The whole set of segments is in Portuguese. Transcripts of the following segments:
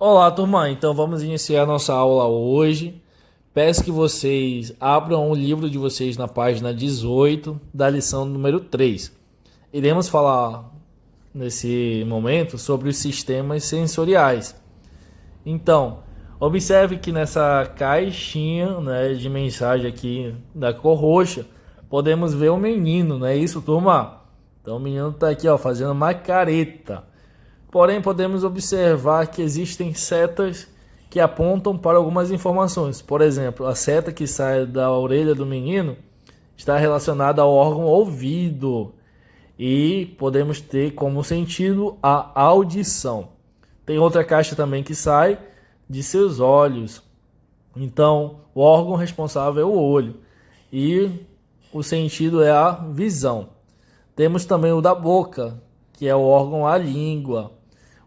Olá, turma. Então vamos iniciar nossa aula hoje. Peço que vocês abram o livro de vocês na página 18 da lição número 3. Iremos falar nesse momento sobre os sistemas sensoriais. Então, observe que nessa caixinha, de mensagem aqui da cor roxa, podemos ver o menino, não é isso, turma? Então o menino está aqui, fazendo uma careta. Porém, podemos observar que existem setas que apontam para algumas informações. Por exemplo, a seta que sai da orelha do menino está relacionada ao órgão ouvido e podemos ter como sentido a audição. Tem outra caixa também que sai de seus olhos. Então, o órgão responsável é o olho e o sentido é a visão. Temos também o da boca, que é o órgão a língua.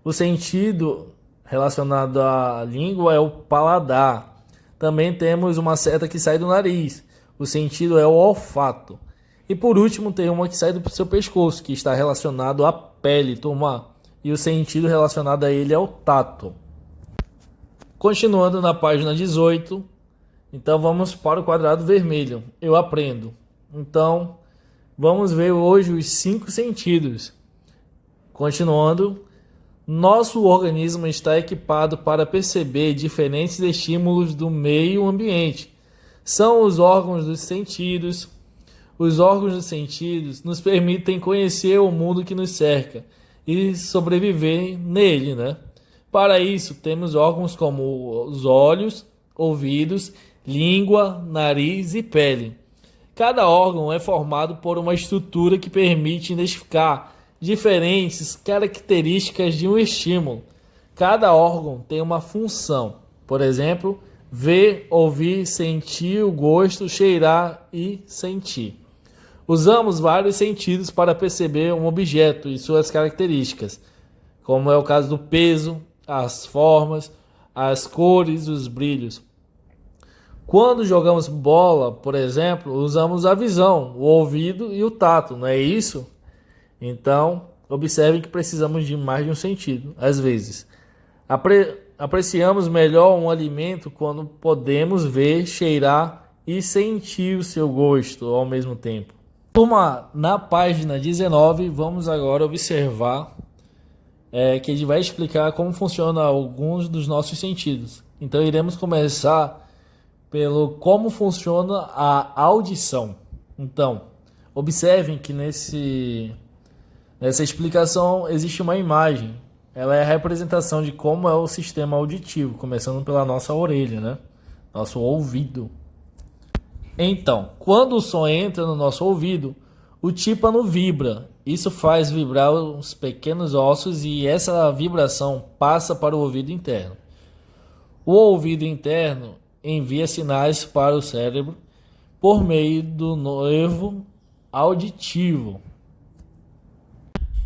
O sentido relacionado à língua é o paladar. Também temos uma seta que sai do nariz. O sentido é o olfato. E por último tem uma que sai do seu pescoço, que está relacionado à pele, turma. E o sentido relacionado a ele é o tato. Continuando na página 18, então vamos para o quadrado vermelho. Eu aprendo. Então, vamos ver hoje os 5 sentidos. Continuando, nosso organismo está equipado para perceber diferentes estímulos do meio ambiente. São os órgãos dos sentidos. Os órgãos dos sentidos nos permitem conhecer o mundo que nos cerca e sobreviver nele, Para isso, temos órgãos como os olhos, ouvidos, língua, nariz e pele. Cada órgão é formado por uma estrutura que permite identificar diferentes características de um estímulo. Cada órgão tem uma função, por exemplo, ver, ouvir, sentir o gosto, cheirar e sentir. Usamos vários sentidos para perceber um objeto e suas características, como é o caso do peso, as formas, as cores, os brilhos. Quando jogamos bola, por exemplo, usamos a visão, o ouvido e o tato, não é isso? Então, observem que precisamos de mais de um sentido, às vezes. Apreciamos melhor um alimento quando podemos ver, cheirar e sentir o seu gosto ao mesmo tempo. Turma, na página 19, vamos agora observar que a gente vai explicar como funcionam alguns dos nossos sentidos. Então, iremos começar pelo como funciona a audição. Então, observem que nessa explicação existe uma imagem. Ela é a representação de como é o sistema auditivo, começando pela nossa orelha, Nosso ouvido. Então, quando o som entra no nosso ouvido, o tímpano vibra. Isso faz vibrar os pequenos ossos e essa vibração passa para o ouvido interno. O ouvido interno envia sinais para o cérebro por meio do nervo auditivo.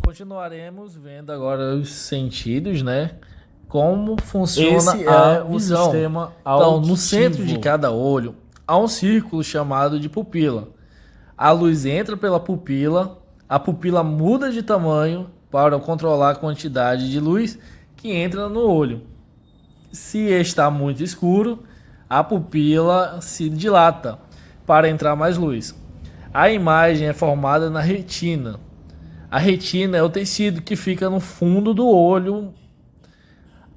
Continuaremos vendo agora os sentidos, Como funciona Esse a o visão. sistema Então, auditivo. no centro de cada olho há um círculo chamado de pupila. A luz entra pela pupila, a pupila muda de tamanho para controlar a quantidade de luz que entra no olho. Se está muito escuro, a pupila se dilata para entrar mais luz. A imagem é formada na retina. A retina é o tecido que fica no fundo do olho.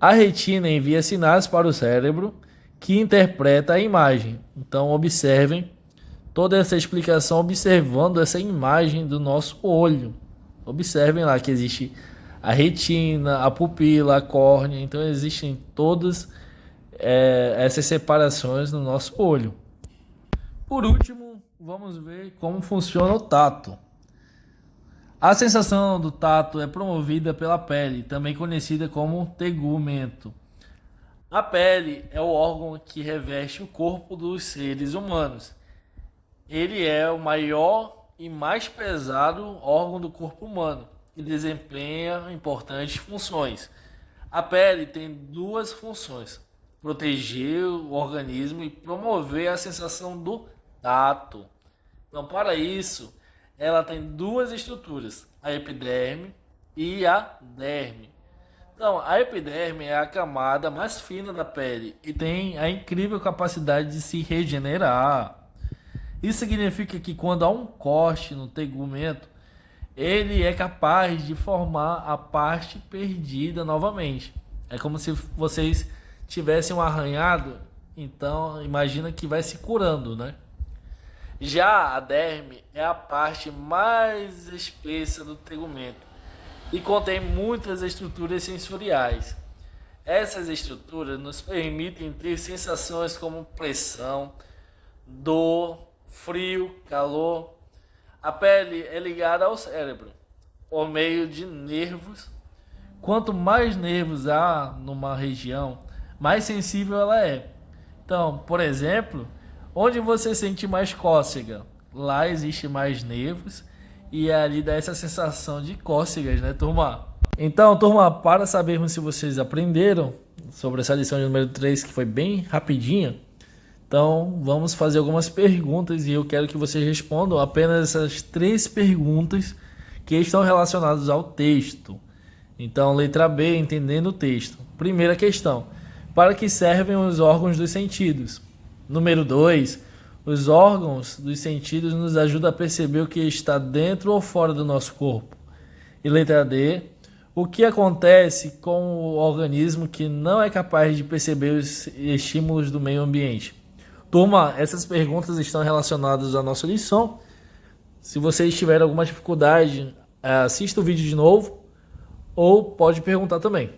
A retina envia sinais para o cérebro, que interpreta a imagem. Então, observem toda essa explicação observando essa imagem do nosso olho. Observem lá que existe a retina, a pupila, a córnea. Então, existem todas essas separações no nosso olho. Por último, vamos ver como funciona o tato. A sensação do tato é promovida pela pele, também conhecida como tegumento. A pele é o órgão que reveste o corpo dos seres humanos. Ele é o maior e mais pesado órgão do corpo humano e desempenha importantes funções. A pele tem 2 funções: proteger o organismo e promover a sensação do tato. Então, para isso, ela tem 2 estruturas, a epiderme e a derme. Então, a epiderme é a camada mais fina da pele e tem a incrível capacidade de se regenerar. Isso significa que quando há um corte no tegumento, ele é capaz de formar a parte perdida novamente. É como se vocês tivessem um arranhado, então imagina que vai se curando, né? Já a derme é a parte mais espessa do tegumento e contém muitas estruturas sensoriais. Essas estruturas nos permitem ter sensações como pressão, dor, frio, calor. A pele é ligada ao cérebro por meio de nervos. Quanto mais nervos há numa região, mais sensível ela é. Então, por exemplo, onde você sente mais cócega, lá existe mais nervos e ali dá essa sensação de cócegas, né, turma? Então, turma, para sabermos se vocês aprenderam sobre essa lição de número 3, que foi bem rapidinha, então vamos fazer algumas perguntas e eu quero que vocês respondam apenas essas 3 perguntas que estão relacionadas ao texto. Então, letra B, entendendo o texto. Primeira questão: para que servem os órgãos dos sentidos? Número 2, os órgãos dos sentidos nos ajudam a perceber o que está dentro ou fora do nosso corpo. E letra D, o que acontece com o organismo que não é capaz de perceber os estímulos do meio ambiente? Turma, essas perguntas estão relacionadas à nossa lição. Se vocês tiverem alguma dificuldade, assista o vídeo de novo ou pode perguntar também.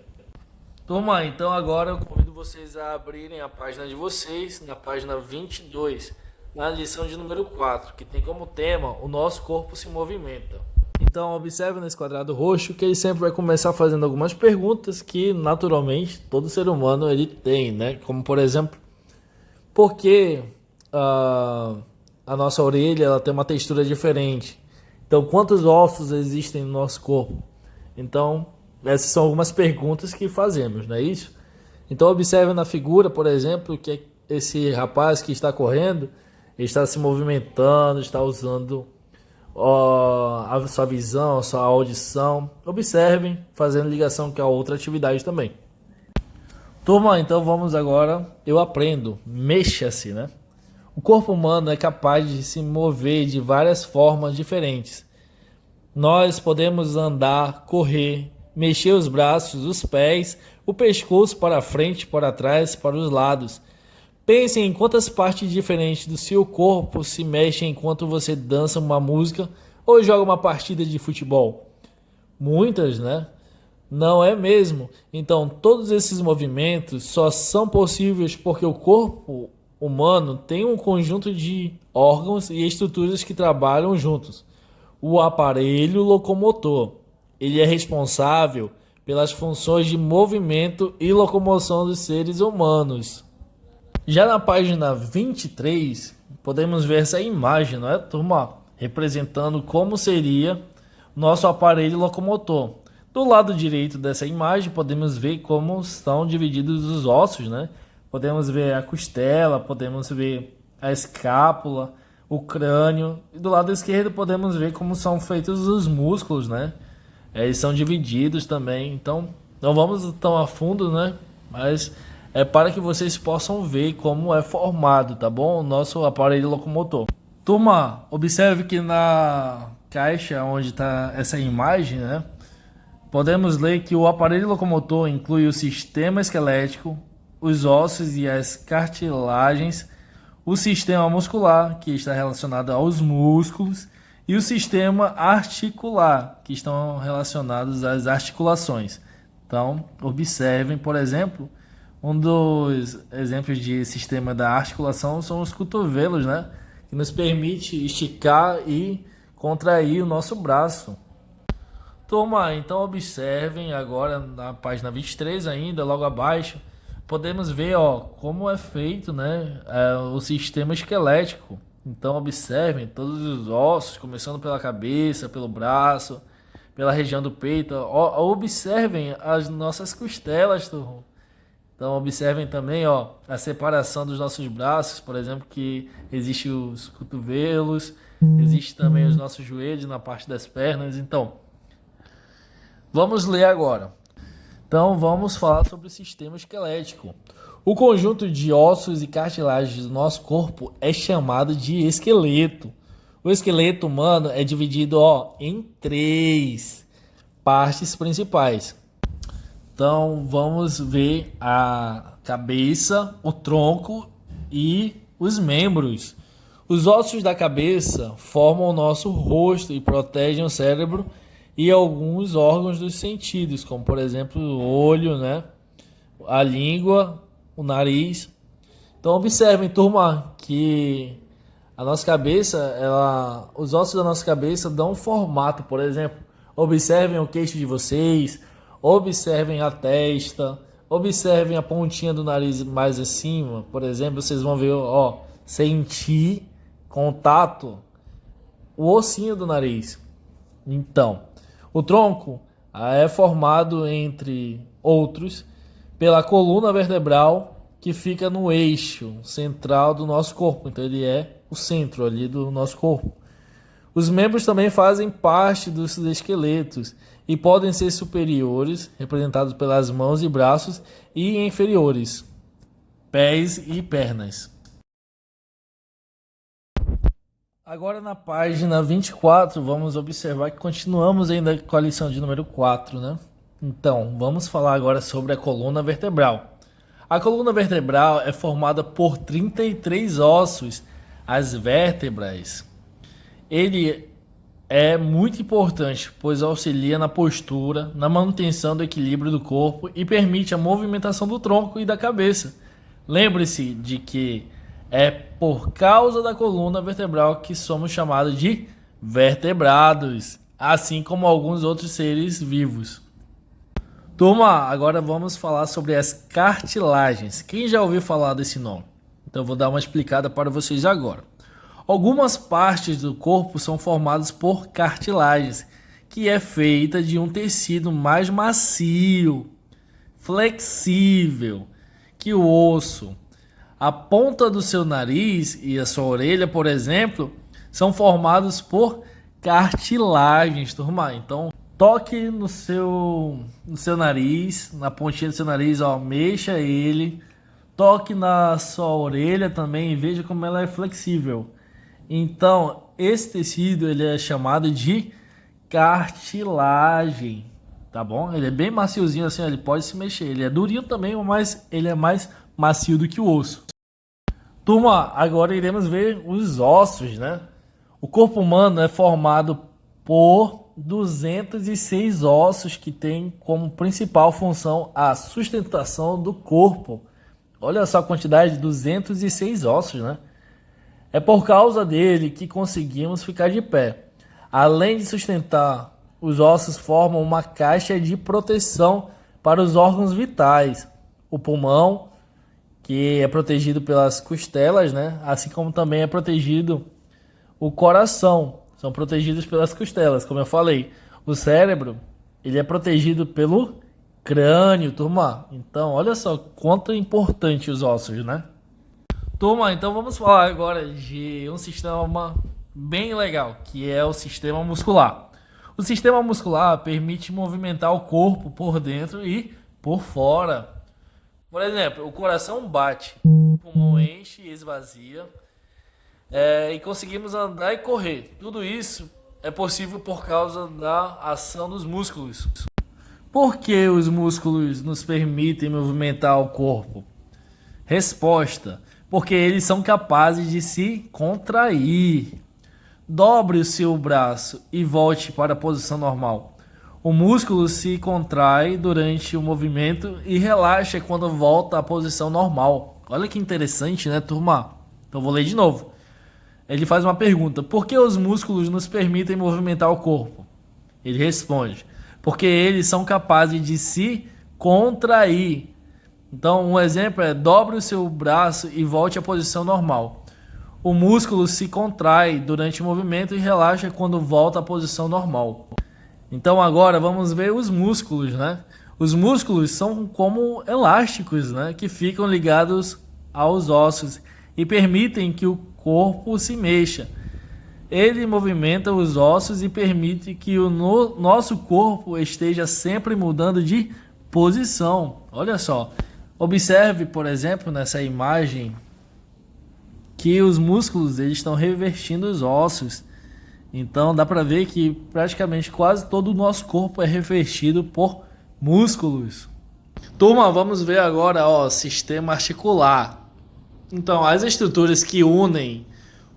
Turma, então agora eu convido vocês a abrirem a página de vocês, na página 22, na lição de número 4, que tem como tema o nosso corpo se movimenta. Então observe nesse quadrado roxo que ele sempre vai começar fazendo algumas perguntas que naturalmente todo ser humano ele tem, né? Como por exemplo, por que a nossa orelha ela tem uma textura diferente? Então, quantos ossos existem no nosso corpo? Então, essas são algumas perguntas que fazemos, não é isso? Então, observe na figura, por exemplo, que esse rapaz que está correndo, ele está se movimentando, está usando a sua visão, a sua audição. Observem, fazendo ligação com a outra atividade também. Turma, então vamos agora, eu aprendo, mexa-se, né? O corpo humano é capaz de se mover de várias formas diferentes. Nós podemos andar, correr, mexer os braços, os pés, o pescoço para frente, para trás, para os lados. Pense em quantas partes diferentes do seu corpo se mexem enquanto você dança uma música ou joga uma partida de futebol. Muitas, né? Não é mesmo? Então, todos esses movimentos só são possíveis porque o corpo humano tem um conjunto de órgãos e estruturas que trabalham juntos. O aparelho locomotor, ele é responsável pelas funções de movimento e locomoção dos seres humanos. Já na página 23, podemos ver essa imagem, não é, turma? Representando como seria nosso aparelho locomotor. Do lado direito dessa imagem, podemos ver como estão divididos os ossos, né? Podemos ver a costela, podemos ver a escápula, o crânio. E do lado esquerdo podemos ver como são feitos os músculos, né? Eles são divididos também. Então, não vamos tão a fundo, né? Mas é para que vocês possam ver como é formado, tá bom? O nosso aparelho locomotor. Turma, observe que na caixa onde está essa imagem, né? Podemos ler que o aparelho locomotor inclui o sistema esquelético, os ossos e as cartilagens, o sistema muscular, que está relacionado aos músculos, e o sistema articular, que estão relacionados às articulações. Então, observem, por exemplo, um dos exemplos de sistema da articulação são os cotovelos, né? Que nos permite esticar e contrair o nosso braço. Turma, então observem agora na página 23 ainda, logo abaixo, podemos ver como é feito, né, o sistema esquelético. Então observem todos os ossos, começando pela cabeça, pelo braço, pela região do peito. Observem as nossas costelas, turma. Então observem também a separação dos nossos braços, por exemplo, que existe os cotovelos, existe também os nossos joelhos na parte das pernas. Então, vamos ler agora. Então vamos falar sobre o sistema esquelético. O conjunto de ossos e cartilagens do nosso corpo é chamado de esqueleto. O esqueleto humano é dividido em 3 partes principais. Então vamos ver a cabeça, o tronco e os membros. Os ossos da cabeça formam o nosso rosto e protegem o cérebro e alguns órgãos dos sentidos, como por exemplo o olho, né? A língua, o nariz. Então observem, turma, que a nossa cabeça, os ossos da nossa cabeça dão um formato. Por exemplo, observem o queixo de vocês, observem a testa, observem a pontinha do nariz mais acima. Por exemplo, vocês vão ver, sentir contato, o ossinho do nariz. Então, o tronco é formado, entre outros, pela coluna vertebral que fica no eixo central do nosso corpo. Então ele é o centro ali do nosso corpo. Os membros também fazem parte dos esqueletos e podem ser superiores, representados pelas mãos e braços, e inferiores, pés e pernas. Agora na página 24, vamos observar que continuamos ainda com a lição de número 4, né? Então, vamos falar agora sobre a coluna vertebral. A coluna vertebral é formada por 33 ossos, as vértebras. Ele é muito importante, pois auxilia na postura, na manutenção do equilíbrio do corpo e permite a movimentação do tronco e da cabeça. Lembre-se de que é por causa da coluna vertebral que somos chamados de vertebrados, assim como alguns outros seres vivos. Turma, agora vamos falar sobre as cartilagens. Quem já ouviu falar desse nome? Então eu vou dar uma explicada para vocês agora. Algumas partes do corpo são formadas por cartilagens, que é feita de um tecido mais macio, flexível que o osso. A ponta do seu nariz e a sua orelha, por exemplo, são formados por cartilagens, turma. Então, toque no seu nariz, na pontinha do seu nariz, mexa ele. Toque na sua orelha também e veja como ela é flexível. Então, esse tecido ele é chamado de cartilagem, tá bom? Ele é bem maciozinho assim, ele pode se mexer. Ele é durinho também, mas ele é mais macio do que o osso. Turma, agora iremos ver os ossos, né? O corpo humano é formado por 206 ossos que tem como principal função a sustentação do corpo. Olha só a quantidade de 206 ossos, né? É por causa dele que conseguimos ficar de pé. Além de sustentar, os ossos formam uma caixa de proteção para os órgãos vitais. O pulmão, que é protegido pelas costelas, né? Assim como também é protegido o coração. São protegidos pelas costelas, como eu falei. O cérebro, ele é protegido pelo crânio, turma. Então, olha só quanto é importante os ossos, né? Turma, então vamos falar agora de um sistema bem legal, que é o sistema muscular. O sistema muscular permite movimentar o corpo por dentro e por fora. Por exemplo, o coração bate, o pulmão enche e esvazia, e conseguimos andar e correr. Tudo isso é possível por causa da ação dos músculos. Por que os músculos nos permitem movimentar o corpo? Resposta: porque eles são capazes de se contrair. Dobre o seu braço e volte para a posição normal. O músculo se contrai durante o movimento e relaxa quando volta à posição normal. Olha que interessante, né, turma? Então vou ler de novo. Ele faz uma pergunta: por que os músculos nos permitem movimentar o corpo? Ele responde: porque eles são capazes de se contrair. Então, um exemplo é: dobre o seu braço e volte à posição normal. O músculo se contrai durante o movimento e relaxa quando volta à posição normal. Então, agora vamos ver os músculos, né? Os músculos são como elásticos, né? Que ficam ligados aos ossos e permitem que o corpo se mexa. Ele movimenta os ossos e permite que o nosso corpo esteja sempre mudando de posição. Olha só. Observe, por exemplo, nessa imagem que os músculos eles estão revestindo os ossos. Então dá para ver que praticamente quase todo o nosso corpo é revestido por músculos. Turma, vamos ver agora, sistema articular. Então, as estruturas que unem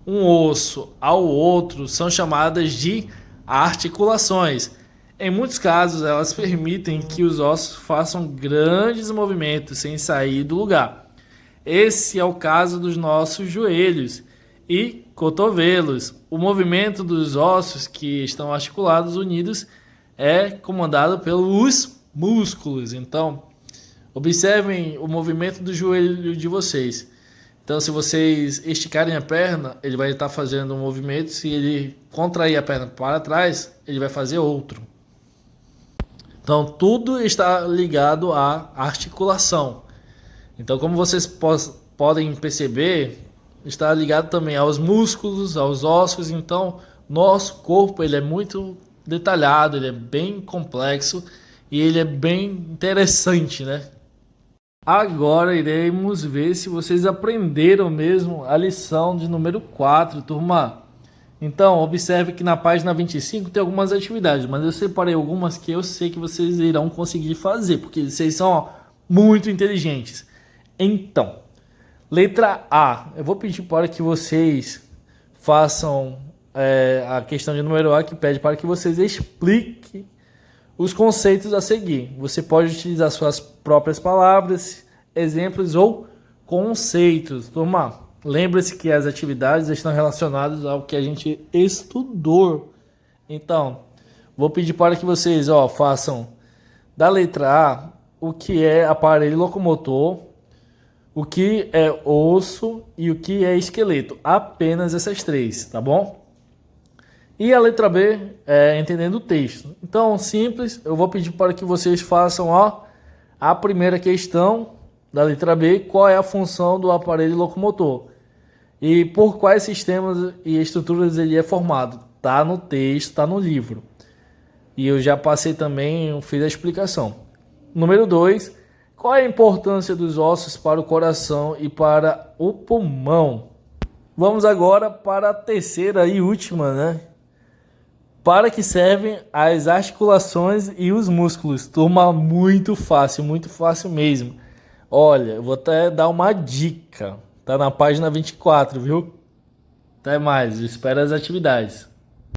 um osso ao outro são chamadas de articulações. Em muitos casos, elas permitem que os ossos façam grandes movimentos sem sair do lugar. Esse é o caso dos nossos joelhos e cotovelos. O movimento dos ossos que estão articulados unidos é comandado pelos músculos. Então, observem o movimento do joelho de vocês. Então, se vocês esticarem a perna, ele vai estar fazendo um movimento. Se ele contrair a perna para trás, ele vai fazer outro. Então, tudo está ligado à articulação. Então, como vocês podem perceber, está ligado também aos músculos, aos ossos. Então, nosso corpo ele é muito detalhado, ele é bem complexo e ele é bem interessante, né? Agora iremos ver se vocês aprenderam mesmo a lição de número 4, turma. Então, observe que na página 25 tem algumas atividades, mas eu separei algumas que eu sei que vocês irão conseguir fazer, porque vocês são muito inteligentes. Então, letra A, eu vou pedir para que vocês façam a questão de número A, que pede para que vocês expliquem os conceitos a seguir. Você pode utilizar suas próprias palavras, exemplos ou conceitos. Turma, lembre-se que as atividades estão relacionadas ao que a gente estudou. Então, vou pedir para que vocês façam da letra A o que é aparelho locomotor, o que é osso e o que é esqueleto. Apenas essas três, tá bom? E a letra B é entendendo o texto. Então, simples, eu vou pedir para que vocês façam a primeira questão da letra B, qual é a função do aparelho locomotor e por quais sistemas e estruturas ele é formado. Tá no texto, tá no livro. E eu já passei também, eu fiz a explicação. Número 2, qual é a importância dos ossos para o coração e para o pulmão? Vamos agora para a terceira e última, né? Para que servem as articulações e os músculos? Turma, muito fácil mesmo. Olha, eu vou até dar uma dica. Tá na página 24, viu? Até mais, eu espero as atividades.